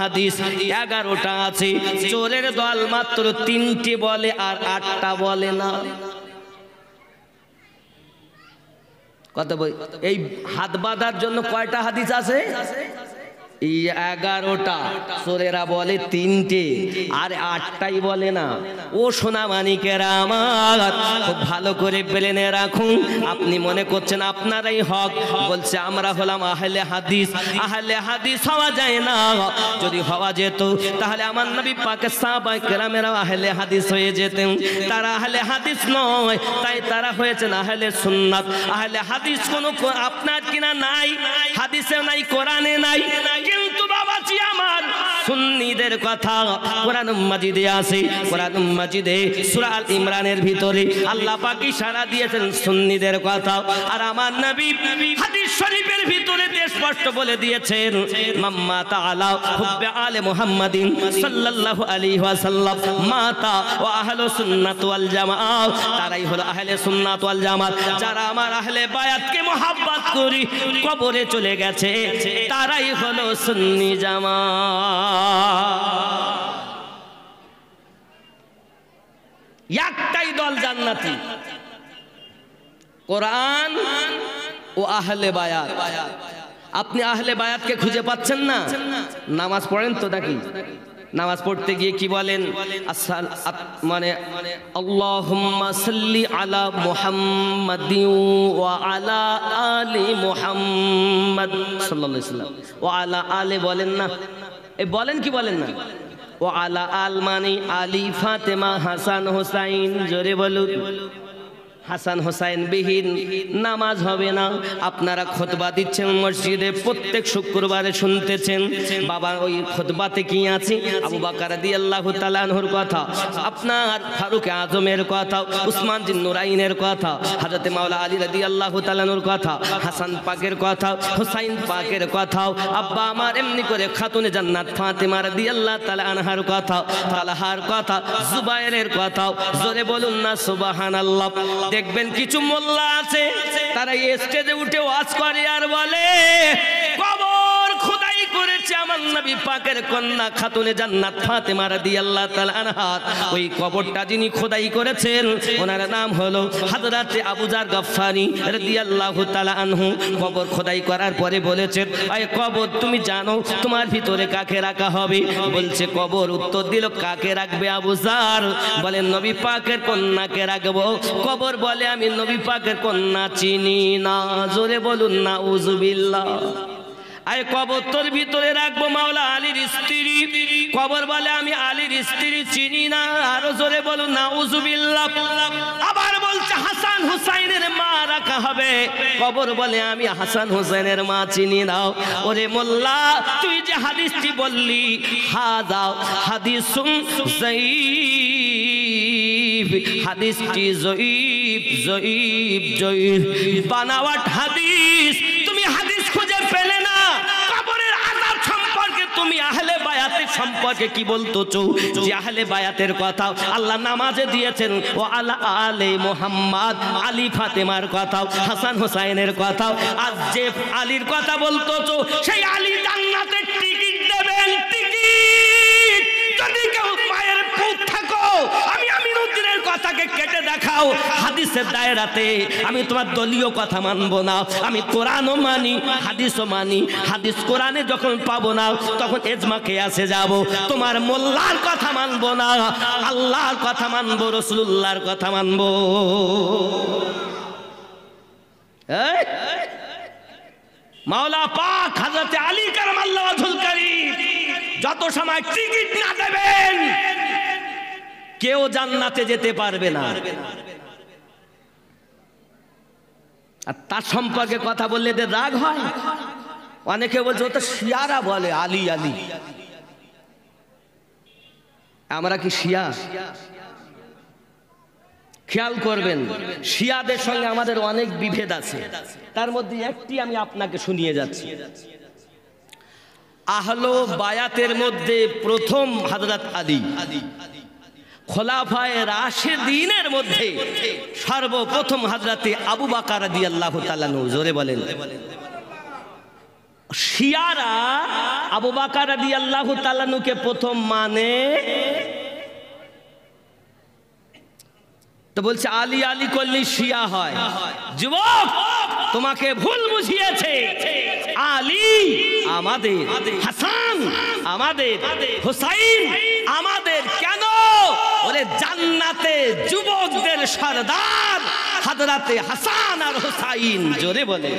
হাদিস 11টা আছে, চোরের দল মাত্র 3টে বলে আর 8টা বলে না। কথা বল, এই হাত বাঁধার জন্য কয়টা হাদিস আছে? 11টা। চোরেরা বলে 3টে আর 8টাই বলে না। ও সোনা মানিকেরা আমার, খুব ভালো করে ব্রেনে রাখুন। আপনি মনে করছেন আপনারাই হক, বলছে আমরা হলাম আহলে হাদিস। আহলে হাদিস হওয়া যায় না। যদি হওয়া যেত তাহলে আমার নবী পাকের সাহাবায়ে কেরামেরা আহলে হাদিস হয়ে যেতেন। তারা আহলে হাদিস নয়, তাই তারা হয়েছেন আহলে সুন্নাত। আহলে হাদিস কোনো আপনার কিনা নাই, হাদিসে নাই, কোরআনে নাই, কিন্তু বাবাজি আমার সুন্নিদের কথা কোরআন মাজিদে আছে। কোরআন মাজিদে সূরা আল ইমরানের ভিতরে আল্লাহ পাক ইশারা দিয়েছেন সুন্নিদের কথা। আর আমার নবী হাদিস শরীফের ভিতরে স্পষ্ট বলে দিয়েছেন, মাম্মা তাআলা হুব্বে আলে মুহাম্মাদিন সাল্লাল্লাহু আলাইহি ওয়াসাল্লাম মাতা ওয়া আহলু সুন্নাত ওয়াল জামাআহ। তারাই হলো আহলে সুন্নাত ওয়াল জামাত। যারা আমার আহলে বায়াতকে মহব্বত করি কবরে চলে গেছে, তারাই হলো সুন্নি জামাত। একটাই দল জান্নাতি, কোরআন ও আহলে বায়াত। আপনি আহলে বায়াতকে খুঁজে পাচ্ছেন না? নামাজ পড়েন তো নাকি? নামাজ পড়তে গিয়ে কি বলেন? মানে আল্লাহুম্মা সাল্লি আলা মুহাম্মাদিন ওয়া আলা আলি মুহাম্মাদ সাল্লাল্লাহু আলাইহি ওয়াসাল্লাম। ওয়া আলা আলে বলেন না? এই বলেন কি বলেন না? ওয়া আলা আল মানে আলী, ফাতেমা, হাসান, হোসাইন। জোরে বলুন। হাসান হোসাইন বিহীন নামাজ হবে না। আপনারা খুতবা দিচ্ছেন মসজিদে, প্রত্যেক শুক্রবারে শুনতেছেন। বাবা ওই খুতবাতে কি আছে? আবু বকর রাদিয়াল্লাহু তাআলা আনহুর কথা, আপনার ফারুক আজমের কথা, উসমান জিন নুরাইনের কথা, হযরত মাওলা আলী রাদিয়াল্লাহু তাআলা আনহুর কথা, হাসান পাকের কথা, হোসাইন পাকের কথা, আব্বা আমার এমনি করে খাতুনে জান্নাত ফাতেমা রাদিয়াল্লাহু তাআলা আনহার কথা, তালহার কথা, জুবায়েরের কথা। জোরে বলুন না সুবহানাল্লাহ। দেখবেন কিছু মোল্লা আছে, তারা স্টেজে উঠে ওয়াজ করে আর বলে কবর খোদাই করেছে আমার নবী পাকের কন্যা খাতুনে জান্নাত ফাতেমা রাদিয়াল্লাহু তাআলা আনহা। ওই কবরটা যিনি খোদাই করেছেন ওনার নাম হলো হযরত আবু যার গফফারি রাদিয়াল্লাহু তাআলা আনহু। কবর খোদাই করার পরে বলেছেন, এই কবর তুমি জানো তোমার ভিতরে কাকে রাখা হবে? বলছে কবর উত্তর দিল, কাকে রাখবে আবু যার? বলেন নবী পাকের কন্যাকে রাখবো। কবর বলে আমি নবী পাকের কন্যা চিনি না। জোরে বলুন না উযুবিল্লাহ। আয় কবর তোর ভিতরে রাখবো মাওলা আলীর স্ত্রী। কবর বলে আমি আলীর স্ত্রী চিনি না। আরো জোরে বলুন না উযুবিল্লাহ। আবার বলছে হাসান হুসাইনের মা রাখা হবে। কবর বলে আমি হাসান হুসাইনের মা চিনি না। ওরে মোল্লা, তুই যে হাদিসটি বললি হাদা হাদিসুন যায়ীফ, হাদিসটি জয়ীফ জয়ীফ জয়ীফ, বানাওয়াট হাদিস। তুমি হাদিস খুঁজে পেলে না। কবরের আযাব সম্পর্কে তুমি আহলে বায়াতের সম্পর্কে কি বলতেছো? যে আহলে বায়াতের কথা আল্লাহ নামাজে দিয়েছেন, ও আলা আলে মুহাম্মদ, আলী ফাতেমার কথা, হাসান হোসাইনের কথা। আজ যে আলীর কথা বলতেছো, সেই আলী জান্নাতের টিকিট দেবেন। টিকিট যদি কেউ পায়ের পুত থাকো, আমি আমিনুদ্দিনের কথাকে কেটে দেখাও হাদিসের দায়রাতে। আমি তোমার দলীয় কথা মানবো না। আমি কোরআনও মানি, হাদিসও মানি। হাদিস কোরআনে যখন পাবো না, তখন ইজমা কিয়াসে যাব। তোমার মোল্লার কথা মানবো না, আল্লাহর কথা মানবো, রাসূলুল্লাহর কথা মানবো। মাওলা পাক হযরত আলী কারামাল্লাহু ওয়াজহুল কারীম যত সময় টিকিট না দেবেন, কেউ জান্নাতে যেতে পারবে না। আর তার সম্পর্কে কথা বললে এদের রাগ হয়। অনেকে বলছে ও তো শিয়ারা বলে আলী আলী। আমরা কি শিয়া? খেয়াল করবেন, শিয়াদের সঙ্গে আমাদের অনেক বিভেদ আছে। তার মধ্যে একটি আমি আপনাকে শুনিয়ে যাচ্ছি। আহলো বায়াতের মধ্যে প্রথম হযরত আলী, খোলাফায়ে রাশিদিনের মধ্যে সর্বপ্রথম হযরতে আবু বকর রাদিয়াল্লাহু তাআলা আনহু। জোরে বলেন। শিয়ারা আবু বকর রাদিয়াল্লাহু তাআলা আনহুকে প্রথম মানে তো বলছে আলী আলী করলে শিয়া হয়। যুবক, তোমাকে ভুল বুঝিয়েছে। আলী আমাদের, হাসান আমাদের, হুসাইন আমাদের। কেন? বলে জান্নাতে যুবকদের সরদার হযরতে হাসান আর হুসাইন। জোরে বলে।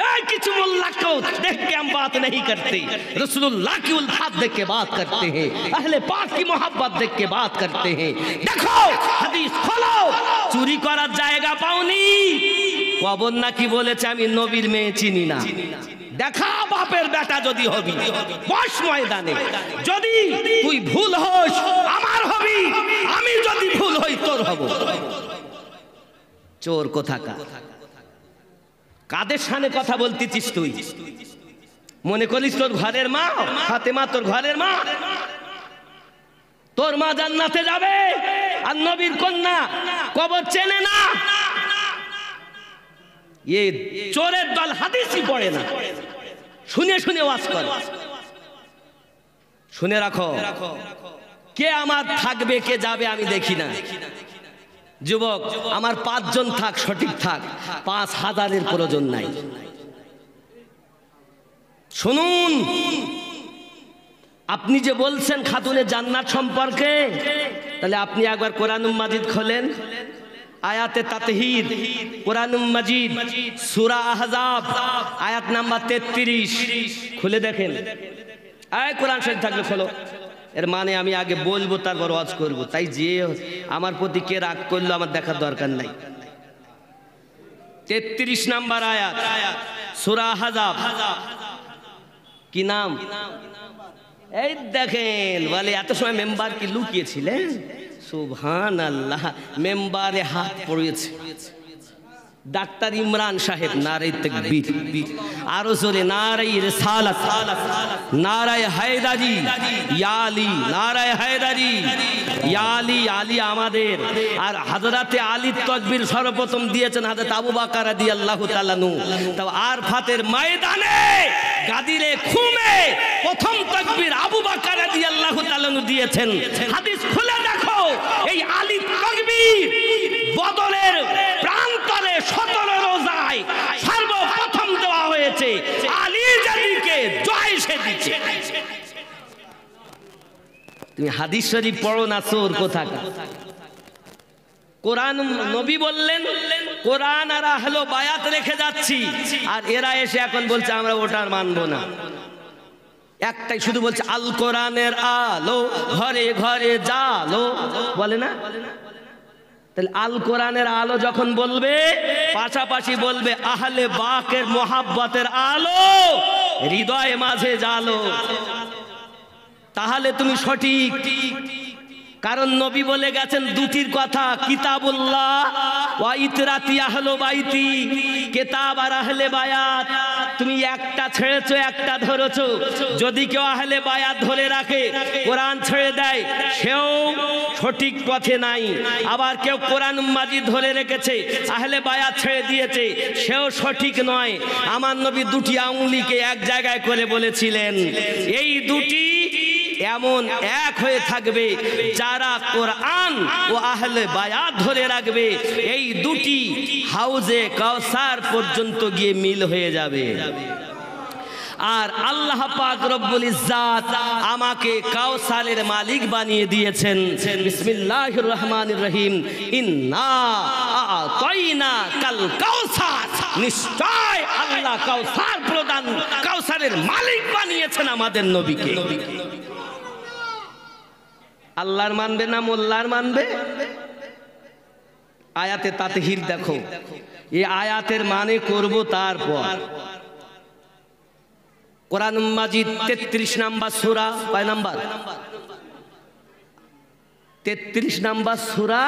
और किसी मुल्ला को देख के हम बात नहीं करते, रसूलुल्लाह की उल्फात देख के बात करते हैं, अहले पाक की मोहब्बत देख के बात करते हैं। देखो हदीस खोलो, चोरी करार जायगा पाओनी, কবর নাকি বলেছে আমি নবীর মেয়ে চিনি না। দেখা বাপের বেটা যদি হবি বস ময়দানে, যদি তুই ভুল হোস আমার হবি, আমি যদি ভুল হই তোর হব। চোর কোথাকা, কাদের সামনে কথা বলতেছিস তুই? মনে করিস তোর ঘরের মা ফাতেমা তোর ঘরের মা? তোর মা জান্নাতে যাবে আর নবীর কন্যা কবর চেনে না? ये চোরের দল হাদিসই পড়ে না, শুনে শুনে ওয়াজ করে। শুনে রাখো, কে আমার থাকবে কে যাবে আমি দেখি না। যুবক, আমার 5 জন থাক, সঠিক থাক, 5000-এর প্রয়োজন নাই। শুনুন, আপনি যে বলছেন খাতুনের জান্নাত সম্পর্কে, তাহলে আপনি একবার কোরআনুল মাজিদ খোলেন, আয়াতে তাতহির, কোরআনুল মাজিদ সূরা আহজাব আয়াত নাম্বার 33 খুলে দেখেন। আয় কোরআন শরীফ থাকলে খোলো। এর মানে আমি আগে বলবো তারপর ওয়াজ করব, তাই যে আমার প্রতি কে রাগ করলো আমার দেখার দরকার নাই। 33 নাম্বার আয়াত সূরা আহজাব। কি নাম? এই দেখেন, বলে এত সময় মেম্বার কি লুকিয়েছিলেন? সুবহানাল্লাহ, মেম্বারে হাত পড়েছে ডাক্তার ইমরান সাহেব। নারায়ে তাকবীর, আরো জোরে নারায়ে রিসালাত, নারায়ে হায়দারি, ইয়া আলী, নারায়ে হায়দারি, ইয়া আলী, আলী আমাদের। আর হযরতে আলীর তাকবীর সর্বপ্রথম দিয়েছেন হযরত আবু বকর রাদিয়াল্লাহু তাআলা আনহু। তো আরফাতের ময়দানে গাদিরে খুমে প্রথম তাকবীর আবু বকর রাদিয়াল্লাহু তাআলা আনহু দিয়েছেন। হাদিস খুলে দেখো, এই আলীর তাকবীর বদরের প্রান্তরে 17 রোজায় সর্বপ্রথম দেওয়া হয়েছে। আলী যেদিকে জয় সেদিকে। তুমি হাদিস শরীফ পড়ো না, চোর কোথাকার। কোরআন নবী বললেন কোরআন আর আহলে বায়াত রেখে যাচ্ছি, আর এরা এসে এখন বলছে আমরা ওটার মানবো না। একটাই শুধু বলছে আল কোরআনের আলো ঘরে ঘরে জালো, বলে না? তাহলে আল কোরআনের আলো যখন বলবে, পাশাপাশি বলবে আহলে বাকের মোহাব্বতের আলো হৃদয় মাঝে জালো, তাহলে তুমি সঠিক। কারণ নবী বলে গেছেন দুটির কথা, কিতাবুল্লাহ ওয়া ইতরাতি আহলে বাইতি, কিতাব আর আহলে বায়াত। তুমি একটা ছেড়েছো, একটা ধরেছো। যদি কেউ আহলে বায়াত ধরে রাখে, কোরআন ছেড়ে দেয়, সেও সঠিক পথে নাই। আবার কেউ কোরআন মাজিদ ধরে রেখেছে, আহলে বায়াত ছেড়ে দিয়েছে, সেও সঠিক নয়। আমার নবী দুটি আঙ্গুলিকে এক জায়গায় করে বলেছিলেন, এই দুটি এমন এক হয়ে থাকবে, যারা কোরআন ও আহলে বায়াত ধরে রাখবে, এই দুটি হাউজে কাউসার পর্যন্ত গিয়ে মিল হয়ে যাবে। আর আল্লাহ পাক রব্বুল ইজ্জাত আমাকে কাউসারের মালিক বানিয়ে দিয়েছেন। বিসমিল্লাহির রহমানির রহিম, ইন্না আতাইনা কাল কাউসার, নিশ্চয় আল্লাহ কাউসার প্রদান, কাউসারের মালিক বানিয়েছেন আমাদের নবীকে। আল্লাহর মানবে না মোল্লার মানবে? আয়াতে তাতহির দেখো, এই আয়াতের মানে করব। তারপর কোরআন মাজিদ 33 নাম্বার সূরা, কয় নাম্বার? 33 নাম্বার সূরা,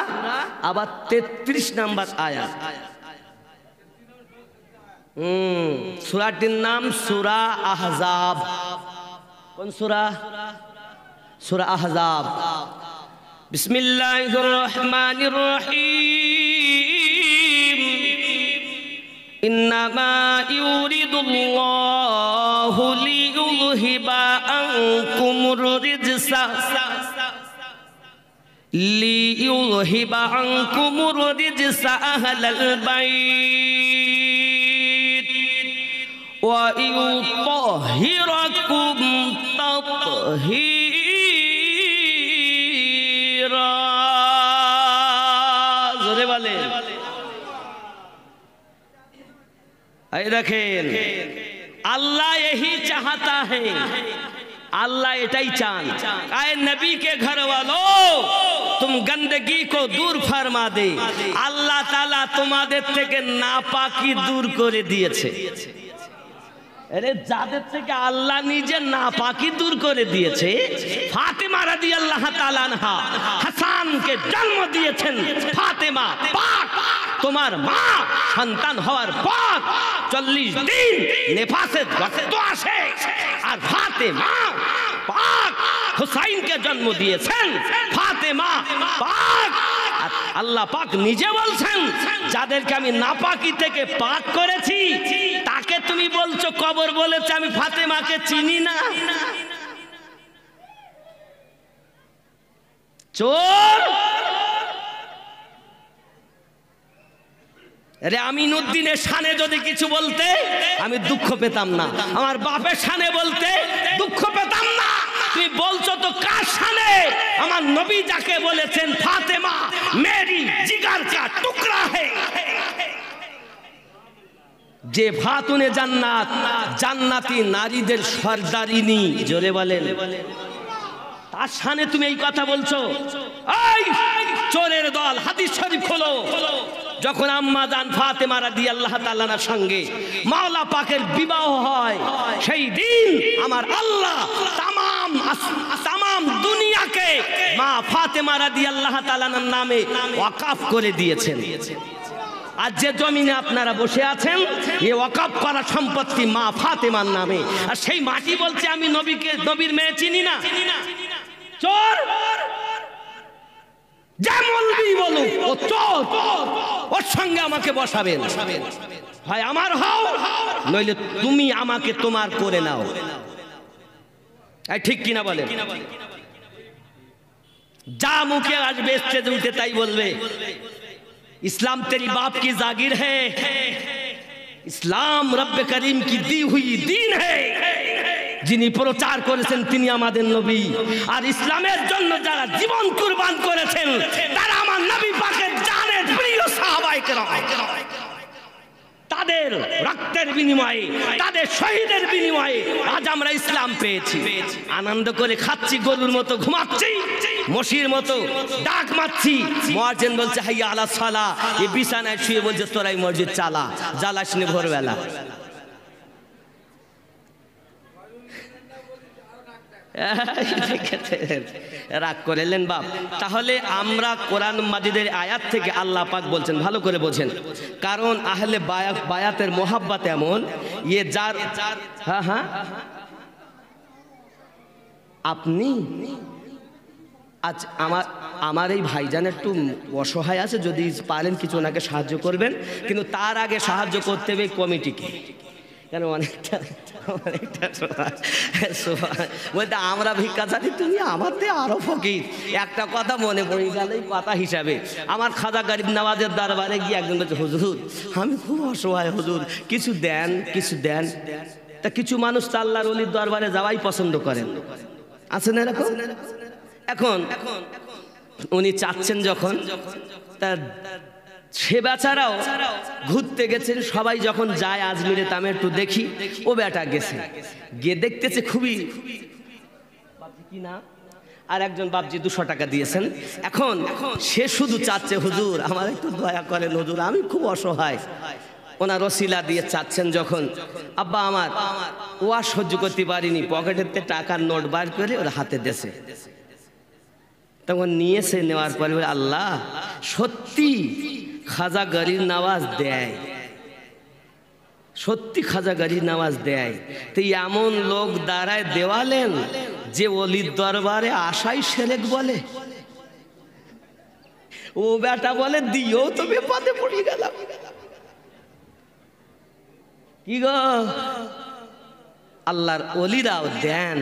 আবার 33 নাম্বার আয়াত। সূরাটির নাম সূরা আহজাব। কোন সূরা? সূরা আহজাব। বিসমিল্লাহির রহমানির রহিম। ইন্নামা ইউরিদুল্লাহু লিইউযহিবা আনকুমুর রিজসা আহলাল বাইত ওয়া ইউতাহহিরাকুম তাতহীরা। জোরে বলেন। এই দেখেন, अल्लाह यही चाहता है, अल्लाह एटाई चान आए नबी के घर वालों तुम गंदगी को दूर फरमा दे। अल्लाह ताला तुम्हाদের থেকে নাপাকি দূর করে দিয়েছে। আরে যাদের থেকে আল্লাহ নিজে নাপাকি দূর করে দিয়েছে, ফাতেমা রাদিয়াল্লাহু তাআলা আনহা হাসানকে জন্ম দিয়েছেন। ফাতেমা পাক, তোমার মা সন্তান হওয়ার পর 40 দিন নেফাসের রক্ত আসে, আর ফাতেমা পাক হুসাইনকে জন্ম দিয়েছেন। ফাতেমা পাক, আল্লাহ পাক নিজে বলছেন যাদেরকে আমি নাপাকি থেকে পাক করেছি তাকে তুমি বলছো কবর বলেছে, আমি ফাতেমাকে চিনি না। চোর। আরে আমিনুদ্দিনের শানে যদি কিছু বলতে আমি দুঃখ পেতাম না, আমার বাপের শানে বলতে দুঃখ পেতাম না। তুই বলছো তো কার শানে? আমার নবী যাকে বলেছেন ফাতেমা মেরি জিগার কা টুকরা হে, যে ফাতুনে জান্নাত, জান্নাতি নারীদের সর্দারিনী। জোরে বলেন। তার শানে তুমি এই কথা বলছো? এই চোরের দল, হাদিস শরীফ খোলো। যখন আম্মা জান ফাতেমা রাদিয়াল্লাহু তাআলার সঙ্গে মাওলা পাকের বিবাহ হয়, সেই দিন আমার আল্লাহ তামাম দুনিয়াকে মা ফাতেমা রাদিয়াল্লাহু তাআলার নামে ওয়াকফ করে দিয়েছেন। আর যে জমিনে আপনারা বসে আছেন, এই ওয়াকফ করা সম্পত্তি মা ফাতেমার নামে। আর সেই মাটি বলছে আমি নবীর মেয়ে চিনি না। চোর। যেমনই বলুক ও চোর, ওর সঙ্গে আমাকে বসাবেন। হয় আমার হও, নইলে তুমি আমাকে তোমার করে নাও। ঠিক কিনা বলেন? যা মুখে আসবে স্টেজে উঠে তাই বলবে इस्लाम तेरी बाप की जागीर है, इस्लाम रब्ब करीम की दी हुई दीन है। যিনি প্রচার করেছেন তিনি আমাদের নবী, আর ইসলামের জন্য যারা জীবন কুরবান করেছেন তারা আমার নবী পাকের জানের প্রিয় সাহাবায়ে কেরাম। তাদের রক্তের বিনিময়ে, তাদের শহীদের বিনিময়ে আজ আমরা ইসলাম পেয়েছি। আনন্দ করে খাচ্ছি, গরুর মতো ঘুমাচ্ছি, মশির মতো ডাক মারছি। মুয়াজ্জিন বলছে হাইয়া আলা সালাহ, এই বিছানায় শুয়ে বলছে তোরাই মসজিদ চালা, জ্বালাসনি ভোরবেলা। রাগ করেলেন বাপ। তাহলে আমরা কোরআন মাজিদের আয়াত থেকে আল্লাহ পাক বলছেন, ভালো করে বোঝেন, কারণ আহলে বায়াতের মোহাব্বত এমন, ইয়ে যার হ্যাঁ হ্যাঁ আপনি আজ আমার এই ভাইজান একটু অসহায় আছে, যদি পারেন কিছু ওনাকে সাহায্য করবেন, কিন্তু তার আগে সাহায্য করতে হবে কমিটিকে। কেন অনেকটা বলতে আমরা ভিক্ষা চাচ্ছি, তুমি আমাদের আরো ফকির। একটা কথা মনে পড়ে গেল এই কথা হিসাবে, আমার খাজা গরিব নওয়াজের দরবারে গিয়ে একজন বলছে হুজুর আমি খুব অসহায়, হুজুর কিছু দেন, কিছু দেন। তা কিছু মানুষ তো আল্লাহর ওলির দরবারে যাওয়াই পছন্দ করেন, আছেন এরকম। এখন উনি চাচ্ছেন যখন, তার সে বেচারাও ঘুরতে গেছেন, সবাই যখন যায় আজমিরে তামে একটু দেখি, ও বেটা গেছে, গিয়ে দেখতেছে খুবই কি না, আর একজন বাপজি 200 টাকা দিয়েছেন। এখন সে শুধু চাচ্ছে হুজুর আমার একটু দয়া করেন, হুজুর আমি খুব অসহায়। ওনার ওসিলা দিয়ে চাচ্ছেন যখন, আব্বা আমার ওয়া সহ্য করতে পারিনি, পকেটেতে টাকার নোট বার করে ওর হাতে দেছে। তখন নিয়েছে, নেওয়ার পরে আল্লাহ সত্যি খাজা গরিব নওয়াজ দেয়, সত্যি খাজা গরিব নওয়াজ দেয়। তো এমন লোক দাঁড়ায় দেওয়ালেন যে ওলির দরবারে আশাই সেরেক বলে। ও বেটা বলে দিও তো বিপদে পড়ে গেলাম। কি গো, আল্লাহর ওলিরাও দেন,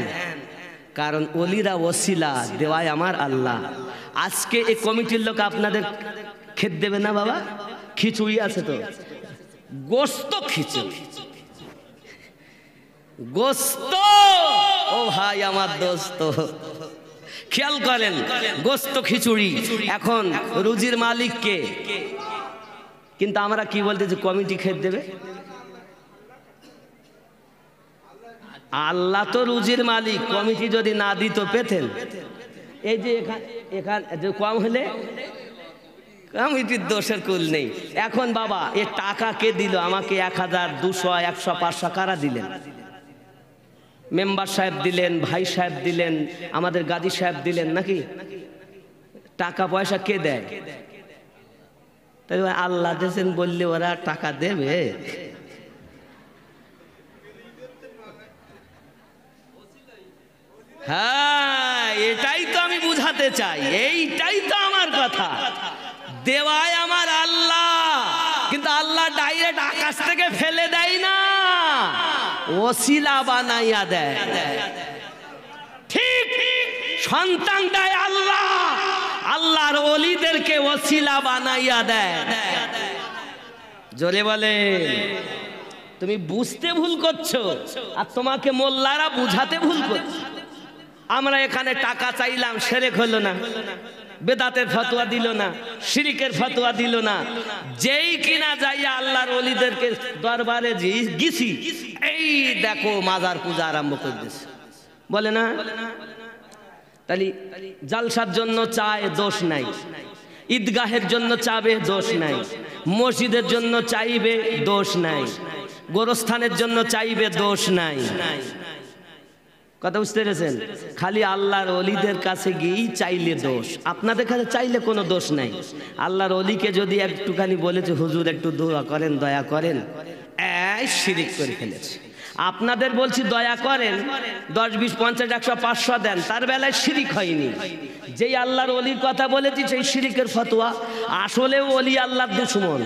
কারণ ওলিরা ওসিলা, দেওয়ায় আমার আল্লাহ। আজকে এই কমিটির লোক আপনাদের খেতে দেবে না বাবা? খিচুড়ি আছে তো, গোস্ত খিচুড়ি, গোস্ত। ও ভাই আমার দোস্ত, খেয়াল করেন, গোস্ত খিচুড়ি। এখন রুজির মালিক কে? কিন্তু আমরা কি বলতেছি, কমিটি খেতে দেবে। আল্লাহ তো রুজির মালিক, কমিটি যদি না দিত পেতেন। এই যে এখান কম হলে কমিটির দোষের কুল নেই। এখন বাবা এ টাকা কে দিল আমাকে? 1000, 200, 100, 500 কারা দিলেন? মেম্বার সাহেব দিলেন, ভাই সাহেব দিলেন, আমাদের গাজী সাহেব দিলেন নাকি? টাকা পয়সা কে দেয়? তাই আল্লাহ দেন বললে ওরা টাকা দেবে? হ্যাঁ, এটাই তো আমি বুঝাতে চাই, এইটাই তো আমার কথা। দেওয়ায় আমার আল্লাহ, কিন্তু আল্লাহ ডাইরেক্ট আকাশ থেকে ফেলে দেয় না, ওসিলা বানাইয়া দেয়। ঠিক সন্তান দেয় আল্লাহ, আল্লাহর ওলিদেরকে ওসিলা বানাইয়া দেয়। জোরে বলে। তুমি বুঝতে ভুল করছো, আর তোমাকে মোল্লারা বুঝাতে ভুল করছো। আমরা এখানে টাকা চাইলাম, শিরক হলো না, বেদাতের ফতোয়া দিল না, শিরিকের ফতোয়া দিল না। যেই কিনা যাইয়া আল্লাহর ওলিদেরকে দরবারে গেছি, এই দেখো মাজার পূজা আরম্ভ করে দিয়েছে, বলে না? তাহলে জালসার জন্য চায়, দোষ নাই। ঈদগাহের জন্য চাবে, দোষ নাই। মসজিদের জন্য চাইবে, দোষ নাই। গোরস্থানের জন্য চাইবে, দোষ নাই। কথা বুঝতে পেরেছেন? খালি আল্লাহর ওলিদের কাছে গিয়েই চাইলে দোষ, আপনাদের কাছে চাইলে কোনো দোষ নাই। আল্লাহর ওলিকে যদি একটুখানি বলেছে হুজুর একটু দোয়া করেন, দয়া করেন, এই শিরিক করে ফেলেছে। আপনাদের বলছি দয়া করেন, 10, 20, 50, 100, 500 দেন, তার বেলায় শিরিক হয়নি। যেই আল্লাহর ওলির কথা বলেছি সেই শিরিকের ফতোয়া। আসলেও ওলি আল্লাহর দুশমন।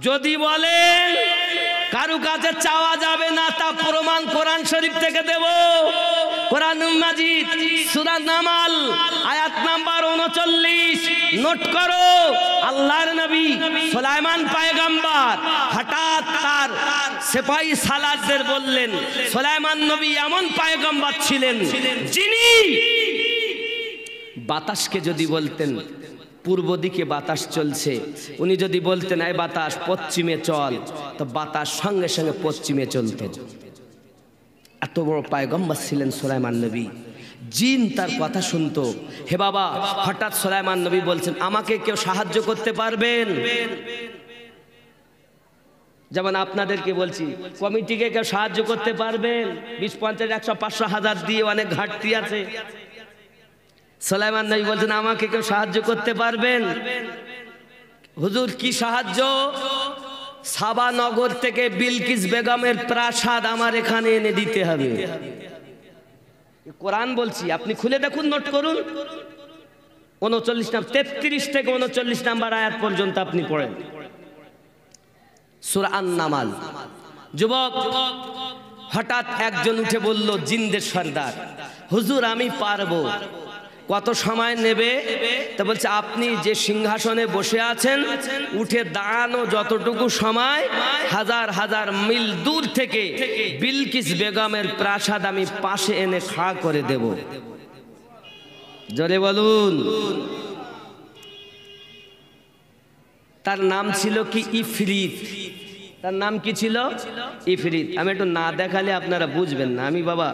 যদি বলেন কারু কাছে চাওয়া যাবে না, তা প্রমাণ কোরআন শরীফ থেকে দেব। কোরআন মাজিদ সূরা নামাল আয়াত নাম্বার 39 নোট করো। আল্লাহর নবী সুলাইমান পয়গম্বর হঠাৎ তার সিপাহী সালারদের বললেন, সুলাইমান নবী এমন পয়গম্বর ছিলেন যিনি বাতাসকে যদি বলতেন পূর্ব দিকে বাতাস চলছে, উনি যদি বলতেন এই বাতাস পশ্চিমে চল, তো বাতাস সঙ্গে সঙ্গে পশ্চিমে চলত। এত বড় পয়গম্বর ছিলেন সুলাইমান নবী। জিন তার কথা শুনতো। হে বাবা, হঠাৎ সুলাইমান নবী বলছেন আমাকে কেউ সাহায্য করতে পারবেন? যেমন আপনাদেরকে বলছি, কমিটিকে কেউ সাহায্য করতে পারবেন? 20, 50, 100, 500, 1000 দিয়ে অনেক ঘাটতি আছে। সুলাইমান নবী বলছেন আমাকে কেউ সাহায্য করতে পারবেন? হুজুর কি সাহায্য? সাবা নগর থেকে বিলকিস বেগমের প্রাসাদ আমার এখানে এনে দিতে হবে। কোরআন বলছি, আপনি খুলে দেখুন, নোট করুন। 33 থেকে 39 নাম্বার আয়াত পর্যন্ত আপনি পড়েন, সূরা আন-নামাল। যুবক হঠাৎ একজন উঠে বলল, জিনদের সর্দার, হুজুর আমি পারবো। কত সময় নেবে? তা বলছে আপনি যে সিংহাসনে বসে আছেন উঠে দাঁড়ানো যতটুকু সময়, 1000 মিল দূর থেকে বিলকিস বেগমের প্রাসাদ আমি পাশে এনে খাড়া করে দেব। জোরে বলুন। তার নাম ছিল কি? ইফরিত। তার নাম কি ছিল? ইফরিত। আমি একটু না দেখালে আপনারা বুঝবেন না, আমি বাবা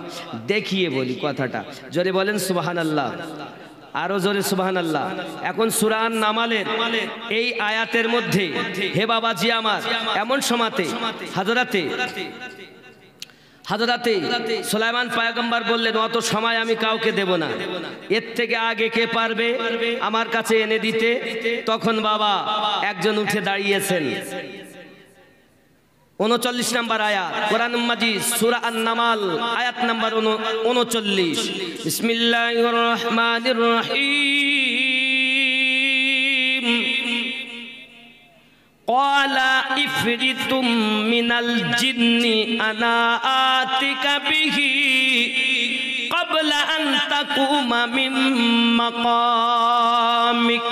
দেখিয়ে বলি কথাটা। জোরে বলেন সুবহানাল্লাহ, আরো জোরে সুবহানাল্লাহ। এখন সূরা আন-নামালের এই আয়াতের মধ্যে হে বাবাজি আমার, এমন সময়তে হযরতে সুলাইমান পয়গম্বর বললেন অত সময় আমি কাউকে দেব না, এর থেকে আগে কে পারবে আমার কাছে এনে দিতে? তখন বাবা একজন উঠে দাঁড়িয়েছেন। 39 নাম্বার আয়াত, কোরআন মাজিদ সূরা আন-নামাল আয়াত নাম্বার 39। বিসমিল্লাহির রহমানির রহিম। ক্বালা ইফরিতুম মিনাল জিন্নি আনা আতিকা বিহি ক্বাবলা আন তাকুমা মিন মাকামিক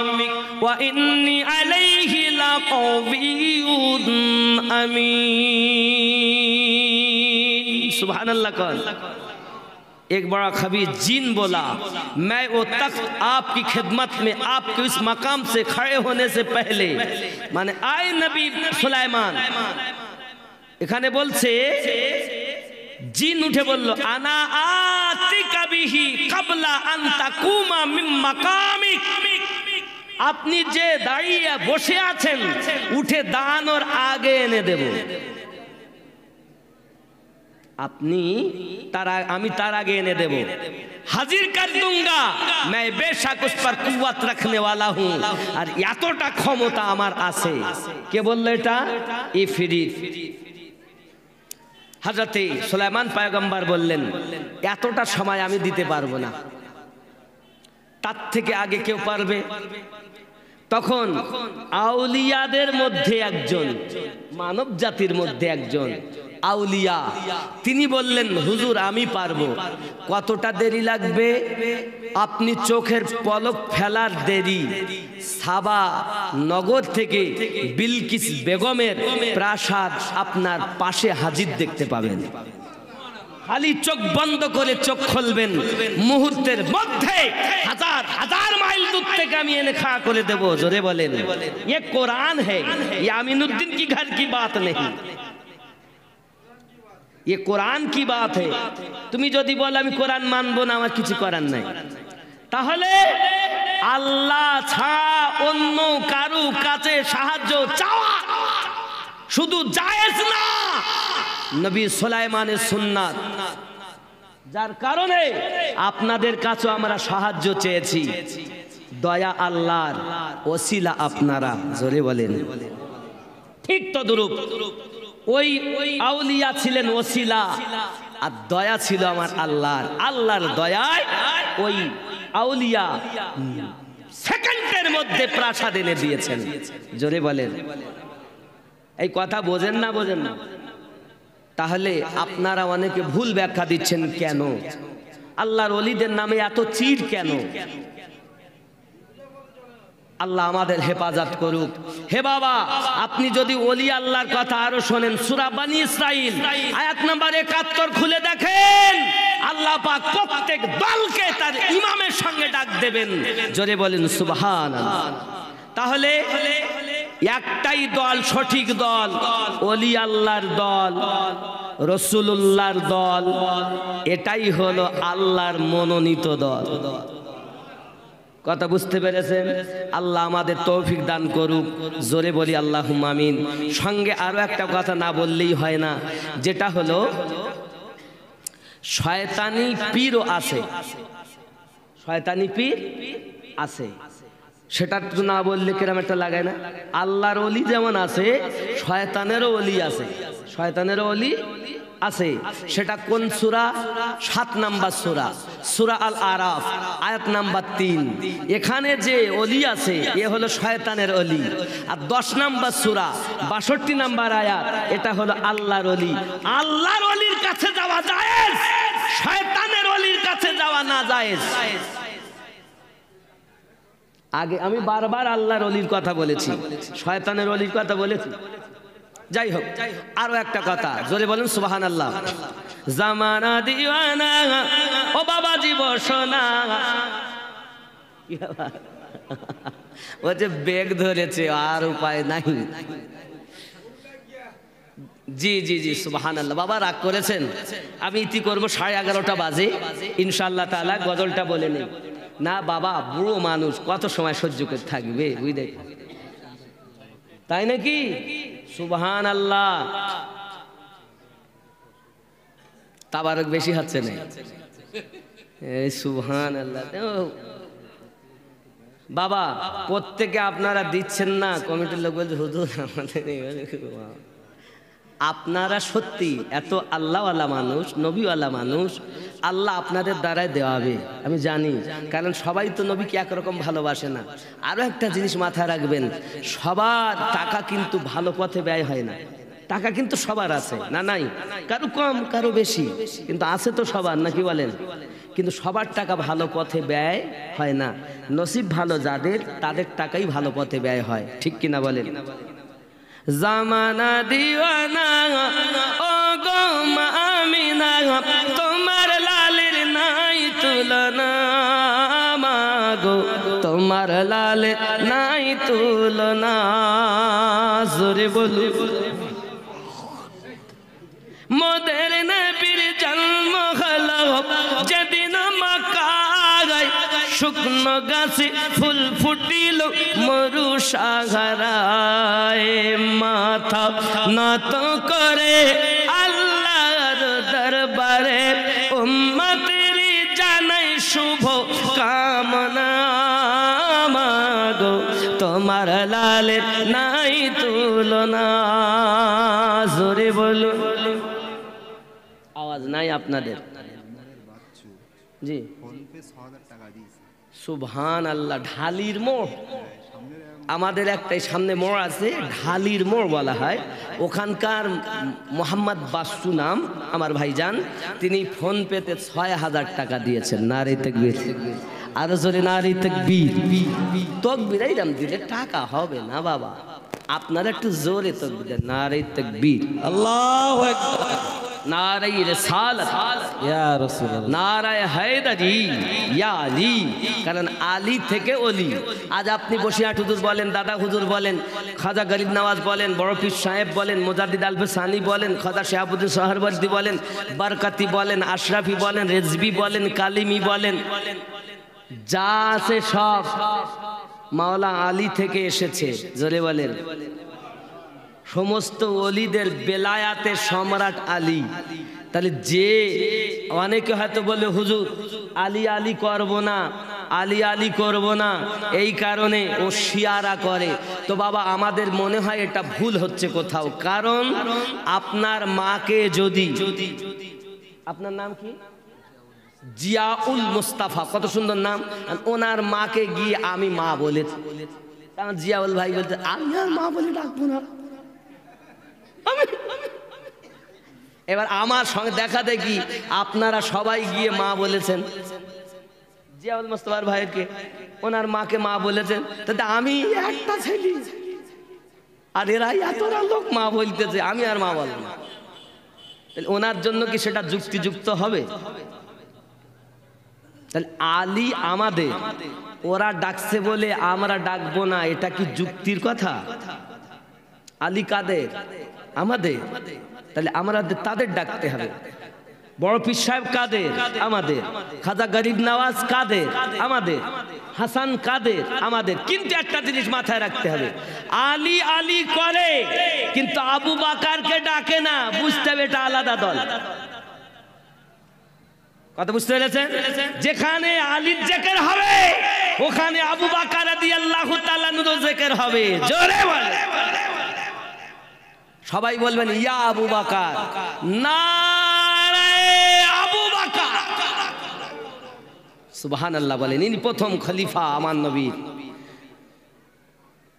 ওয়া ইন্নী আলাইহি লাকাবিয়্যুন আমিন। সুবহানাল্লাহ। কল एक बड़ा खबीर जिन बोला, मैं वो तख्त आपकी खिदमत में आपके उस मकाम से खड़े होने से पहले माने आए नबी सुलाइमान এখানে বলছে জিন উঠে বলল আনা আতিকা বিহি ক্বাবলা আন তাকুমা মিন মাকামিক, আপনি যে দাঁড়িয়ে বসে আছেন উঠে দাঁড়ানোর আগে এনে দেব। আপনি আমি তার আগে এনে দেব। हाजिर कर दूंगा मैं बेशक उस पर कुव्वत रखने वाला हूं। और এতটা ক্ষমতা আমার আছে। কে বলল এটা? ইফরিত। হযরতে সুলাইমান পয়গম্বর বললেন এতটা সময় আমি দিতে পারবো না, তার থেকে আগে কেউ পারবে? তখন আউলিয়াদের মধ্যে একজন, মানব জাতির মধ্যে একজন আউলিয়া, তিনি বললেন হুজুর আমি পারবো। কতটা দেরি লাগবে? আপনি চোখের পলক ফেলার দেরি সাবা নগর থেকে বিলকিস বেগমের প্রাসাদ আপনার পাশে হাজির দেখতে পাবেন। খালি চোখ বন্ধ করে চোখ খুলবেন, মুহূর্তের মধ্যে হাজার হাজার মাইল দূর থেকে আমি এনে খাড়া করে দেব। জোরে বলেন ये कुरान है, ये आमीनुद्दीन की घर की बात नहीं, ये कुरान की बात है। তুমি যদি বলো আমি কোরআন মানবো না, আমার কিছু করার নাই, তাহলে আল্লাহ ছাড়া অন্য কারো কাছে সাহায্য চাওয়া শুধু জায়েজ না, নবী সুলাইমানের সুন্নাত। যার কারণে আপনাদের কাছে আমরা সাহায্য চেয়েছি। দয়া আল্লাহর, ওসিলা আপনারা। জোরে বলেন ঠিক তদ্রূপ ওই আউলিয়া ছিলেন ওসিলা, আর দয়া ছিল আমার আল্লাহর। আল্লাহর দয়ায় ওই আউলিয়া সেকেন্ডের মধ্যে প্রাসাদ এনে দিয়েছেন। জোরে বলেন এই কথা বোঝেন না? বোঝেন না? তাহলে আপনারা অনেকে ভুল ব্যাখ্যা দিচ্ছেন। কেন আল্লাহর ওলিদের নামে এত চির কেন? আল্লাহ আমাদের হেফাজত করুক। হে বাবা, আপনি যদি ওলি আল্লাহর কথা আরো শোনেন, সূরা বনী ইসরাইল আয়াত নাম্বার ৭১ খুলে দেখেন, আল্লাহ পাক প্রত্যেক দলকে তার ইমামের সঙ্গে ডাক দেবেন। জোরে বলেন সুবহানাল্লাহ। তাহলে একটাই দল সঠিক দল, ওলি আল্লাহর দল, রাসূলুল্লাহর দল, এটাই হলো আল্লাহর মনোনীত দল। কথা বুঝতে পেরেছেন? আল্লাহ আমাদের তৌফিক দান করুক। জোরে বলি আল্লাহুম্মা আমিন। সঙ্গে আরো একটা কথা না বললেই হয় না, যেটা হলো শয়তানি পীরও আছে। শয়তানি পীর আছে, সেটা তো না বললে কিরম একটা লাগায় না? আল্লাহর ওলি যেমন আছে, শয়তানেরও ওলি আছে। শয়তানেরও ওলি আছে। সেটা কোন সূরা? ৭ নাম্বার সূরা, সূরা আল আরাফ আয়াত নাম্বার ৩। এখানে যে ওলি আছে এ হলো শয়তানের ওলি। আর ১০ নাম্বার সূরা ৬২ নাম্বার আয়াত, এটা হলো আল্লাহর ওলি। আল্লাহর ওলির কাছে যাওয়া জায়েজ, শয়তানের ওলির কাছে যাওয়া না জায়েজ। আগে আমি বারবার আল্লাহর ওলির কথা বলেছি, শয়তানের ওলির কথা বলেছি। যাই হোক, আরো একটা কথা, জোরে বলেন সুবহানাল্লাহ। জামানা দিওয়ানা, ও বাবা জীব সোনা, ও যে বেগ ধরেছে আর উপায় নাই। জি জি জি সুবহানাল্লাহ। বাবা রাগ করেছেন, আমি ইতি করবো 11:30 বাজে ইনশাআল্লাহ তাআলা। গজলটা বলে নেই না বাবা, বুড়ো মানুষ কত সময় সহ্য করে থাকবে, বুঝলেন? তাই নাকি? সুবহানাল্লাহ। তাবারক বেশি হচ্ছে না, এই সুবহানাল্লাহ। বাবা প্রত্যেকে আপনারা দিচ্ছেন না, কমিটির লোক বলছে হুজুর আমাদের আপনারা সত্যি এত আল্লাহওয়ালা মানুষ, নবীওয়ালা মানুষ, আল্লাহ আপনাদের দ্বারাই দেওয়াবে, আমি জানি। কারণ সবাই তো নবীকে একরকম ভালোবাসে না। আরও একটা জিনিস মাথায় রাখবেন, সবার টাকা কিন্তু ভালো পথে ব্যয় হয় না। টাকা কিন্তু সবার আছে, না নাই, কারো কম কারো বেশি, কিন্তু আছে তো সবার, নাকি বলেন? কিন্তু সবার টাকা ভালো পথে ব্যয় হয় না। নসিব ভালো যাদের, তাদের টাকাই ভালো পথে ব্যয় হয়, ঠিক কিনা বলেন? জামানা দিওয়ানা ও গো মা আমিনা, তোমার লালের নাই তুলনা, মাগো তোমার লালের নাই তুলনা। জোরে বলু। মোদের নবীর জন্ম হলো যেদিন মক্কায়, শুকনো গাছে ফুল ফুটিল মরু সাগরায়, মাথা নত করে আল্লাহর দরবারে উম্মতের জানাই শুভ কামনা, মাগো তোমার লালের নাই তুলনা। জোরে বলো। আওয়াজ নাই আপনাদের? জি, সুবহান আল্লাহ। ঢালির মোড়, আমাদের একটাই সামনে মোড় আছে, ঢালির মোড় বলা হয়। ওখানকার মোহাম্মদ বাসু নাম আমার ভাইজান, তিনি ফোন পেতে ৬,০০০ টাকা দিয়েছেন। নারে তাকবীর, আরো জোরে নারে তাকবীর। তাকবীর এইরকম দিলে টাকা হবে না বাবা, আপনারা একটু জোরে তাকবীর দেন। নারে তাকবীর, আল্লাহু আকবার, নারে রিসালাত, ইয়া রাসূলুল্লাহ, নারে হায়দারি, ইয়া আলী। কারণ আলী থেকে ওলি। আজ আপনি বসিরহাট হুজুর বলেন, দাদা হুজুর বলেন, খাজা গরিব নওয়াজ বলেন, বড় পীর সাহেব বলেন, মুজাদ্দিদ আলফে সানি বলেন, খাজা শিহাবুদ্দিন সোহরাওয়ার্দী বলেন, বরকতি বলেন, আশরাফি বলেন, রেজবি বলেন, কালিমি বলেন, যা আছে সব মাওলা আলী থেকে এসেছে। জোরে বলেন। সমস্ত ওলিদের বেলায়াতের সম্রাট আলী। তাহলে যে অনেকে হয়তো বলে হুজুর আলী আলী করব না, আলী আলী করব না, এই কারণে ও শিয়ারা করে। তো বাবা আমাদের মনে হয় এটা ভুল হচ্ছে কোথাও। কারণ আপনার মাকে যদি, আপনার নাম কি? জিয়াউল মুস্তাফা, কত সুন্দর নাম। ওনার মাকে গিয়ে আমি মা বলেছি, কারণ জিয়াউল ভাই বলতে আমি আর মা বলে ডাকবো না। এবার আমার সঙ্গে দেখা দেখি আপনারা সবাই গিয়ে মা বলেছেন জিয়াউল মুস্তাফার ভাইকে, ওনার মাকে মা বলেছেন। তাতে আমি একটা ছেলে, আর এরা এতটা লোক মা বলতেছে, আমি আর মা বলবো না। ওনার জন্য কি সেটা যুক্তিযুক্ত হবে? তাহলে আলী আমাদের, ওরা ডাকছে বলে আমরা ডাকবো না, এটা কি যুক্তির কথা? আলী কাদের? আমাদের। তাহলে আমরা তাদের ডাকতে হবে। বড় পীর সাহেব কাদের? আমাদের। খাজা গরিব নওয়াজ কাদের? আমাদের। হাসান কাদের? আমাদের। কিন্তু একটা জিনিস মাথায় রাখতে হবে, আলী আলী করে কিন্তু আবু বাকারকে ডাকে না। বুঝতে হবে এটা আলাদা দল। কথা বুঝতে পেরেছেন? যেখানে আলীর জিকির হবে ওখানে আবু বকর রাদিয়াল্লাহু তাআলা আনহু জিকির হবে। জোরে বলে সবাই বলবেন ইয়া আবু বকর, নারে আবু বকর, সুবহানাল্লাহ বলেন। ইনি প্রথম খলিফা আমার নবীর,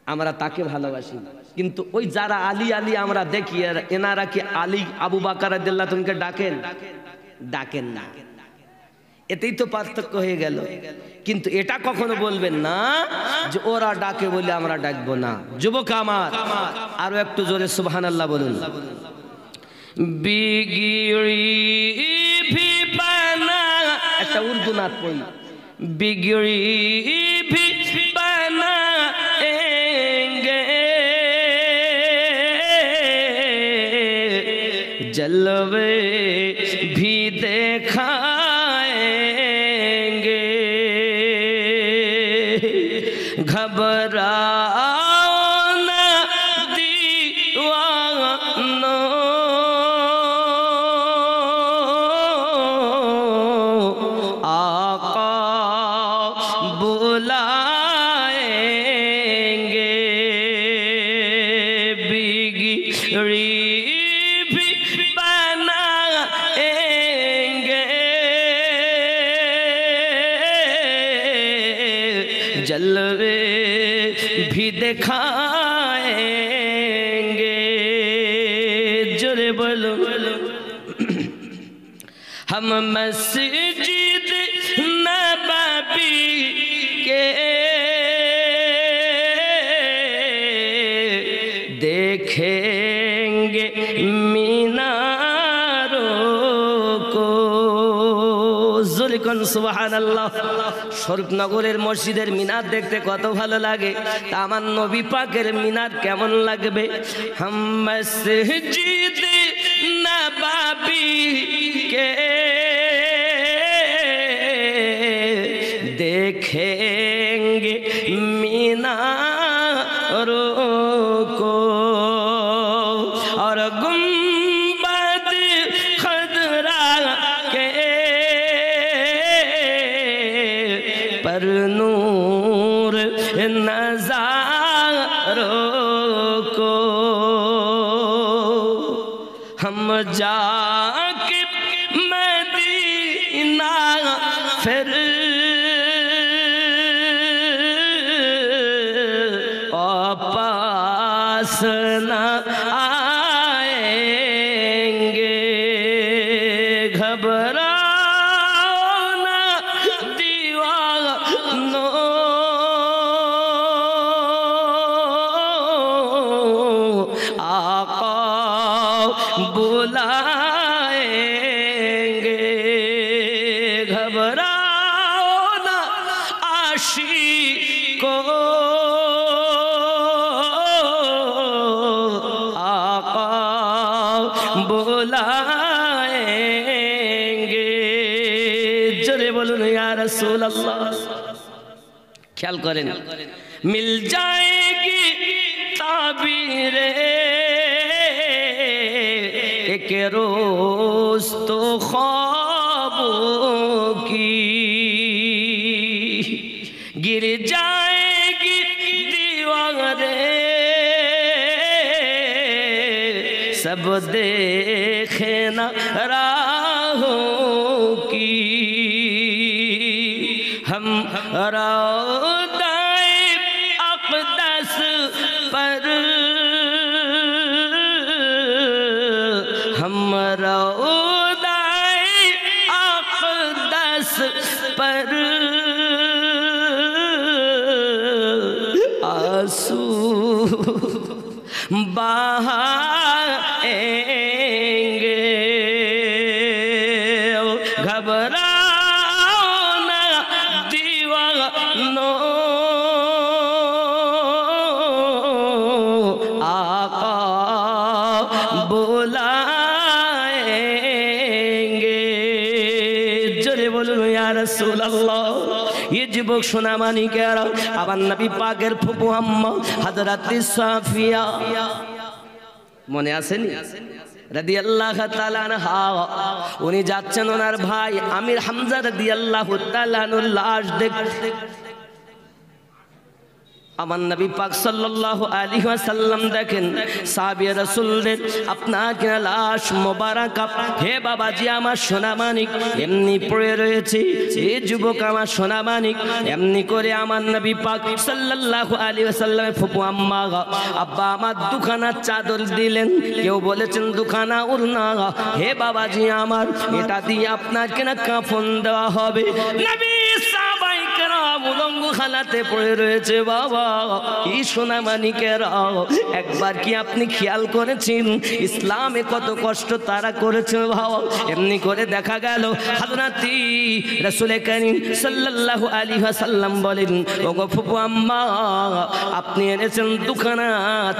আমরা তাকে ভালোবাসি। কিন্তু ওই যারা আলী আলী আমরা দেখি, এনারা কি আলী আবু বকর রাদিয়াল্লাহু তাআলাকে ডাকেন? ডাকেন না। এতেই তো পার্থক্য হয়ে গেল। কিন্তু এটা কখনো বলবেন না যে ওরা ডাকে বলে আমরা ডাকবো না। যুবক আমার, আরো একটু জোরে সুবহানাল্লাহ বলুন। বিগড়ি ভি বানা, একটা উর্দু নাত পড়ি। বিগড়ি ভি বানা এঙ্গে জলবে ভি দেখা घबराओ ना दीवानो, आका बुलाएंगे। बिगड़ी भी बनाएंगे जलवे भी दिखाएंगे। जोरे बोलो हम मस्जिद नबवी के देखेंगे मीनारों को। जुलकुन सुबहानाल्लाह। শরীফনগরের মসজিদের মিনার দেখতে কত ভালো লাগে, তা আমার নবী পাকের মিনার কেমন লাগবে? হাম মসজিদ নববী কে देखेंगे मीनारों को और गुंबद खदरा के पर नूर नज़ारों को हम जाके मदीना फिर पास न आएंगे। घबराओ ना दीवानो आका बुलाएंगे। घबराओ ना आशिको बुलाएंगे। जरे बोलून या रसूल अल्लाह। ख्याल करें, मिल जाएगी ताबीरे एक रोज तो ख्वाबों की, गिर जाएगी दीवारें सब देखे न राहों की। हम रौदाए अक़दस पर हम रौदाए अक़दस पर आंसू बहाएंगे। घबराओ ना दीवानो आका बुलाएंगे। जोरे बोलून या रसूल अल्लाह। ये যুবক সোনামানিকেরা আবার নবী পাকের ফুফু আম্মা হযরত সাফিয়া মনে আসেনি রাদিয়াল্লাহু তাআলা আনহা, উনি যাচ্ছেন ওনার ভাই আমির হামজা রাদিয়াল্লাহু তাআলা আনহুর লাশ দেখতে। আমার নবী পাক সাল্লাল্লাহু আলাইহি ওয়াসাল্লাম দেখেন সাহাবী রাসূলদের আপনাকে লাশ মোবারক, হে বাবাজি আমার সোনামানিক এমনি পড়ে রয়েছে। এই যুবক আমার সোনামানিক এমনি করে আমার নবী পাক সাল্লাল্লাহু আলাইহি ওয়াসাল্লামের ফুফু আম্মা আব্বা আমার দুখানা চাদর দিলেন, কেউ বলেছেন দুখানা ওড়না। হে বাবাজি আমার এটা দিয়ে আপনাকে না কাফন দেওয়া হবে। নবী সাহাবায়ে কেরাম উলঙ্গ খালাতে পড়ে রয়েছে। বাবা এই সোনামানিকেরা একবার কি আপনি খেয়াল করেছেন ইসলামে কত কষ্ট তারা করেছে? ভাও এমনি করে দেখা গেল হযরত রাসূল করিম সাল্লাল্লাহু আলাইহি ওয়াসাল্লাম বলেন, ওগো ফুফু আম্মা আপনি এনেছেন দুখানা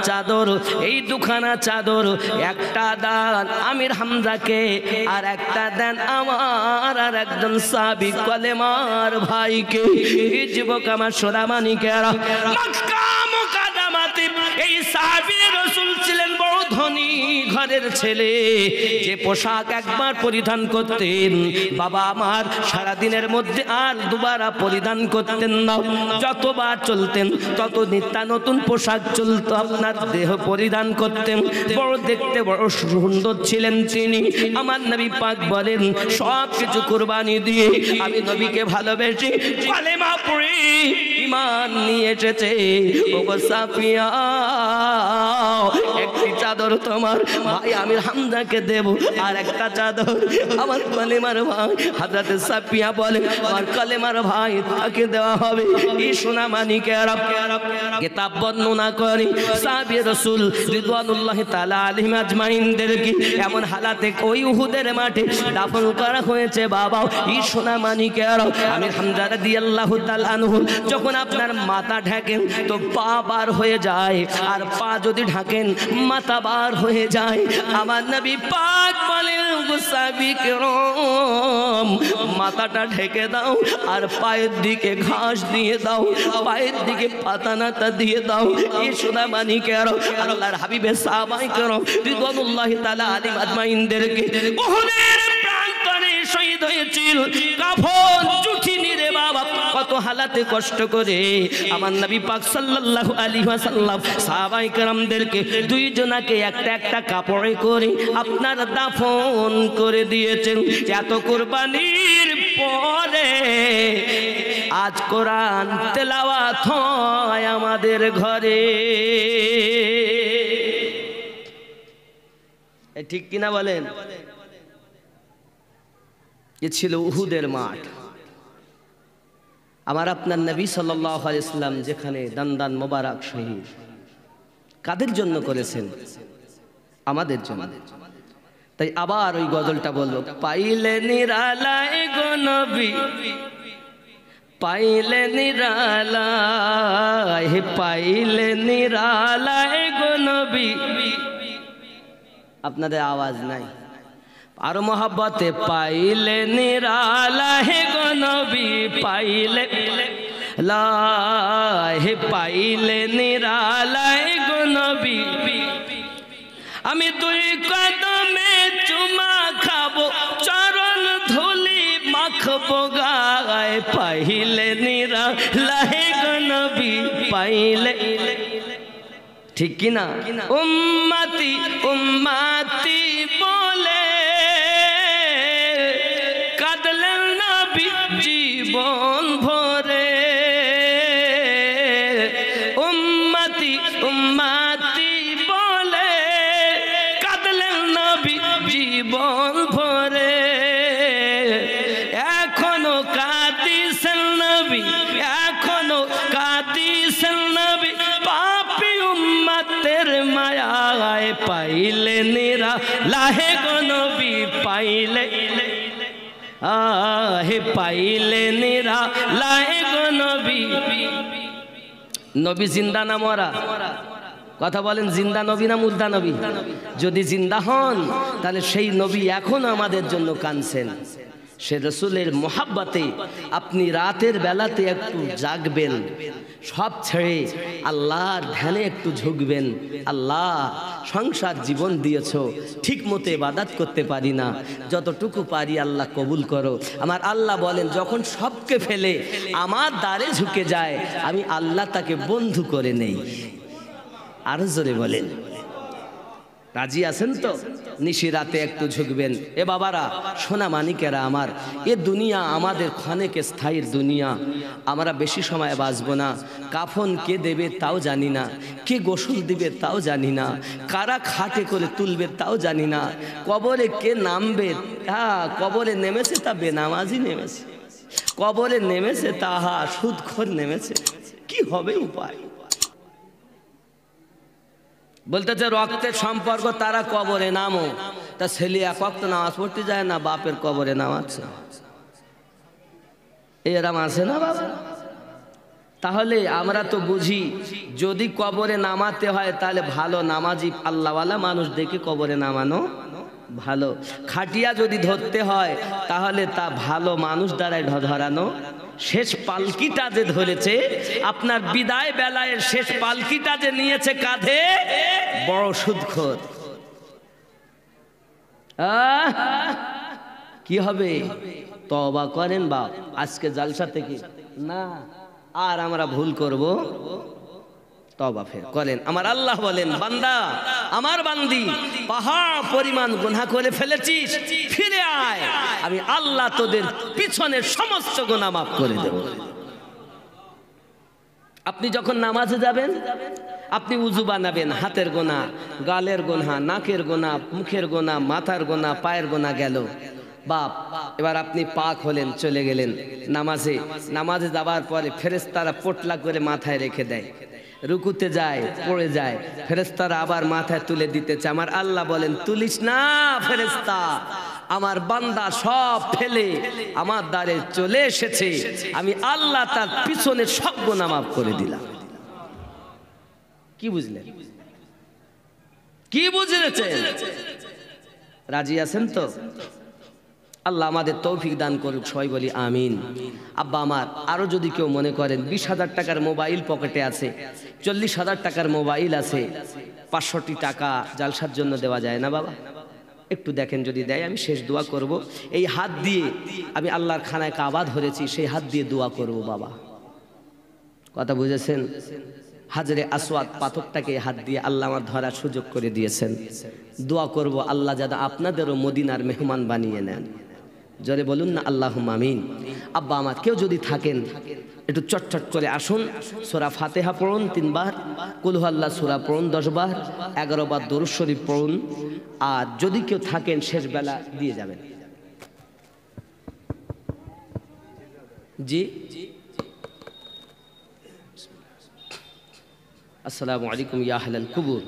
চাদর, এই দুখানা চাদর একটা দান আমির হামজাকে আর একটা দেন আমার আর একজন সাহাবী কলেমার ভাইকে। এই যুবক আমার সোনামানিকেরা মক্কা মুকাদ্দামাতে এই সাহাবী রাসূল ছিলেন বড় ধনী ঘরের ছেলে, যে পোশাক একবার পরিধান করতেন বাবা আমার সারা দিনের মধ্যে আর দুবারা পরিধান করতেন না। যতবার চলতেন তত নিত্য নতুন পোশাক চলতো, আপনার দেহ পরিধান করতেন। বড় দেখতে বড় সুন্দর ছিলেন তিনি। আমার নবী পাক বলেন সব কিছু কুরবানি দিয়ে আমি নবীকে ভালোবেসে কলেমা পড়ে ঈমান নিয়ে এসেছে। ওগো সাফিয়া, একটি চাদর তোমার ভাই আমির হামজাকে দেব, আর একটা চাদর আমার কলেমার ভাই হযরত সাফিয়া বলে আমার কলেমার ভাই তাকে দেওয়া হবে। এই সোনা মানিকেরা কিতাব বর্ণনা করে সাহাবী রাসূল রিদওয়ানুল্লাহি তাআলা আলাইহিম আজমাইনদেরকে এমন হালাতে ওই উহুদের মাঠে দাফন করা হয়েছে। বাবা, এই সোনা মানিকেরা আমির হামজা রাদিয়াল্লাহু তাআলা আনহু যখন আপনার মাথা ঢাকেন তো পা বার হয়ে যায়, আর পা যদি ঢাকেন মাথা বার হয়ে যায়। আমার নবী পাক বলেন সাহাবী কিরাম মাথাটা ঢেকে দাও আর পায়ের দিকে ঘাস দিয়ে দাও, পায়ের দিকে পাতানাতা দিয়ে দাও। এই সোনা মানিকেরা আল্লাহর হাবিবের সাহাবায়ে কেরাম রিদওয়ানুল্লাহি তাআলা আলাইহিম আজমাইনদেরকে উহুদের প্রান্তরে শহীদ হয়েছিল কাফন জুঠি নিরে বাবা কত হালাতে কষ্ট করে আমার নবী পাক সাল্লাল্লাহু আলাইহি ওয়াসাল্লাম সাহাবায়ে কেরামদেরকে দুইজনাকে একটা একটা কাপড়ে করে আপনার দাফন করে দিয়েছেন। এত কুরবানির পরে আজ কোরআন তেলাওয়াত হয় আমাদের ঘরে, ঠিক কিনা বলেন? এ ছিল উহুদের মাঠ। আমার আপনার নবী সাল্লাল্লাহু আলাইহি ওয়াসাল্লাম যেখানে দান মোবারক শহীদ কাদের জন্য করেছেন? আমাদের জন্য। তাই আবার ওই গজলটা বলবো, পাইলে নিরালায় গো নবী, পাইলে নিরালায়, পাইলে নিরালায় গো নবী। আপনাদের আওয়াজ নাই, আর মোহাব্বতে পাইলে নিরালায় গো নবী, পাইলে লাহে, পাইলে নিরালায় গো নবী। আমি দুই কদমে চুমা খাবো, চরণ ধুলি মাখবো গায়ে, পাইলে নিরালায় গো নবী, পাইলে। ঠিক কিনা? উম্মতি উম্মতি বলে কাঁদলেন নবী জীবন ভরে, উম্মতি উম্মতি বলে কাঁদলেন নবী জীবন ভরে। এখনো কাঁদিছেন নবী, এখনো কাঁদিছেন নবী, পাপী উম্মতের মায়ায় পাইলে নিরালায় গো নবী, পাইলে আহে, পাইলে নিরালায় গো নবী। নবী জিন্দা না মরা? কথা বলেন, জিন্দা নবী না মুর্দা নবী? যদি জিন্দা হন তাহলে সেই নবী এখন আমাদের জন্য কাঁদছেন। সে রসুলের মোহাব্বতে আপনি রাতের বেলাতে একটু জাগবেন, সব ছেড়ে আল্লাহর ধ্যানে একটু ঝুঁকবেন। আল্লাহ সংসার জীবন দিয়েছ, ঠিক মতো ইবাদত করতে পারি না, যতটুকু পারি আল্লাহ কবুল করো। আমার আল্লাহ বলেন যখন সবকে ফেলে আমার দ্বারে ঝুঁকে যায়, আমি আল্লাহ তাকে বন্ধু করে নেই। আরো জোরে বলেন, রাজি আছেন তো? নিশি রাতে একটু ঝুঁকবেন। এ বাবারা, সোনা মানিকেরা আমার, এ দুনিয়া আমাদের ক্ষণিক স্থায়ী দুনিয়া, আমরা বেশি সময় বাঁচবো না। কাফন কে দেবে তাও জানি না, কে গোসল দিবে তাও জানি না, কারা খাটে করে তুলবে তাও জানি না, কবরে কে নামবে। হ্যাঁ, কবরে নেমেছে তা বেনামাজি নেমেছে, কবরে নেমেছে তাহা সুদখোর নেমেছে, কি হবে উপায়? বলতেছে রক্তের সম্পর্ক, তারা কবরে নামো। তা ছেলে এক ওয়াক্ত নামাজ পড়তে যায় না, বাপের কবরে নামাচ্ছে, এরম আছে না বাবা? তাহলে আমরা তো বুঝি যদি কবরে নামাতে হয় তাহলে ভালো নামাজি আল্লাহওয়ালা মানুষ দেখে কবরে নামানো ভালো। খাটিয়া যদি ধরতে হয় তাহলে তা ভালো মানুষ দ্বারাই ধরানো। শেষ পালকিটা যে ধরেছে, আপনার বিদায় বেলায় শেষ পালকিটা যে নিয়েছে কাঁধে, বড় সুদখোর। কি হবে? তওবা করেন বাপ আজকে জালসা থেকে, না আর আমরা ভুল করব, তওবা ফের করেন। আমার আল্লাহ বলেন, বান্দা আমার বান্দি পাহাড় পরিমাণ গুনাহ করে ফেলেছিস, ফিরে আয়, আমি আল্লাহ তোদের পিছনের সমস্ত গুনাহ মাফ করে দেব। আপনি যখন নামাজে যাবেন আপনি উজু বানাবেন, হাতের গোনা, গালের গোনা, নাকের গোনা, মুখের গোনা, মাথার গোনা, পায়ের গোনা গেল বাপ। এবার আপনি পাক হলেন, চলে গেলেন নামাজে। নামাজে যাওয়ার পরে ফেরেশতারা পোটলা করে মাথায় রেখে দেয়, রুকুতে যায়, পড়ে যায়, ফেরেশতারা আবার মাথায় তুলে দিতে চায়। আমার আল্লাহ বলেন, তুলিস না ফেরেশতা, আমার বান্দা সব ফেলে আমার দ্বারে চলে এসেছে, আমি আল্লাহ তার পিছনে সব গুনাহ মাফ করে দিলাম। কি বুঝলেন? কি বুঝলেছেন? রাজি আছেন তো? আল্লাহ আমাদের তৌফিক দান করুক, সবাই বলি আমিন। আব্বা আমার আরো যদি কেউ মনে করেন 20,000 টাকার মোবাইল পকেটে আছে, 40,000 টাকার মোবাইল আছে, 500টি টাকা জালসার জন্য দেওয়া যায় না বাবা? একটু দেখেন, যদি দেয় আমি শেষ দোয়া করব। এই হাত দিয়ে আমি আল্লাহর খানায় কাবা ধরেছি, সেই হাত দিয়ে দোয়া করব বাবা। কথা বুঝেছেন? হাজরে আসওয়াদ পাথরটাকে হাত দিয়ে আল্লাহ আমার ধরার সুযোগ করে দিয়েছেন। দোয়া করব আল্লাহ যাতে আপনাদেরও মদিনার মেহমান বানিয়ে নেন। জোরে বলুন না আল্লাহুম্মা আমিন। আব্বা আমার কেউ যদি থাকেন একটু চটচট করে আসুন, সূরা ফাতিহা পড়ুন 3 বার, কুল হুয়াল্লাহ সূরা পড়ুন 10 বার, 11 বার দরুদ শরীফ পড়ুন। আর যদি কেউ থাকেন শেষ বেলা দিয়ে যাবেন। জি, আসসালামু আলাইকুম ইয়া আহলাল কুবুর।